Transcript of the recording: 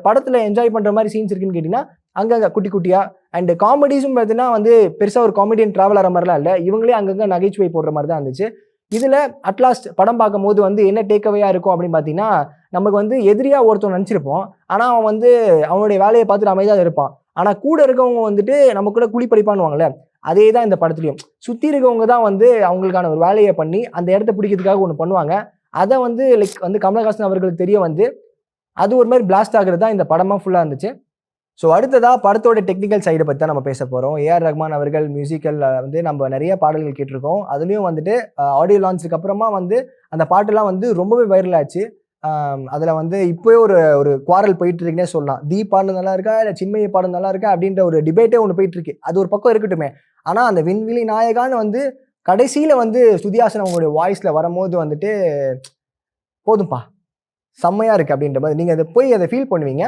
படத்தில் என்ஜாய் பண்ணுற மாதிரி சீன்ஸ் இருக்குன்னு கேட்டிங்கன்னா அங்கங்கே குட்டி குட்டியாக. அண்ட் காமெடிஸும் பார்த்தீங்கன்னா வந்து பெருசாக ஒரு காமெடியன் ட்ராவல் ஆகிற மாதிரிலாம் இல்லை, இவங்களே அங்கங்கே நகைச்சுவை போடுற மாதிரி தான் இருந்துச்சு. இதில் அட்லாஸ்ட் படம் பார்க்கும்போது வந்து என்ன டேக்அவேயாக இருக்கும் அப்படின்னு பார்த்தீங்கன்னா, நமக்கு வந்து எதிரியாக ஒருத்தன் நினச்சிருப்போம், ஆனால் அவன் வந்து அவனுடைய வேலையை பார்த்துட்டு அமைதியாக இருப்பான். ஆனால் கூட இருக்கவங்க வந்துட்டு நம்ம கூட குழி பறிப்பான்னுவாங்கல்ல, அதே தான் இந்த படத்துலையும். சுற்றி இருக்கவங்க தான் வந்து அவங்களுக்கான ஒரு வேலையை பண்ணி அந்த இடத்த பிடிக்கிறதுக்காக ஒன்று பண்ணுவாங்க. அதை வந்து லைக் வந்து கமலஹாசன் அவர்களுக்கு தெரிய வந்து அது ஒரு மாதிரி பிளாஸ்ட் ஆகுறது தான் இந்த படமாக ஃபுல்லாக இருந்துச்சு. ஸோ அடுத்ததா படத்தோட டெக்னிக்கல் சைடை பற்றி தான் நம்ம பேச போகிறோம். ஏஆர் ரஹ்மான் அவர்கள் மியூசிக்கல் வந்து நம்ம நிறைய பாடல்கள் கேட்டிருக்கோம். அதுலேயும் வந்துட்டு ஆடியோ லான்ச்சுக்கு அப்புறமா வந்து அந்த பாட்டெல்லாம் வந்து ரொம்பவே வைரல் ஆச்சு. அதில் வந்து இப்போயே ஒரு ஒரு குவாரல் போயிட்டு இருக்குன்னே சொல்லலாம். தீப் பாடல் நல்லா இருக்கா இல்லை சின்மயி பாடல் நல்லா இருக்கா அப்படின்ற ஒரு டிபேட்டே ஒன்று போயிட்டு இருக்கு. அது ஒரு பக்கம் இருக்கட்டுமே, ஆனால் அந்த விண்வெளி நாயகான்னு வந்து கடைசியில் வந்து ஸ்ருதிஹாசன் அவங்களுடைய வாய்ஸில் வரும்போது வந்துட்டு போதும்பா செம்மையாக இருக்குது அப்படின்ற மாதிரி நீங்கள் அதை போய் அதை ஃபீல் பண்ணுவீங்க.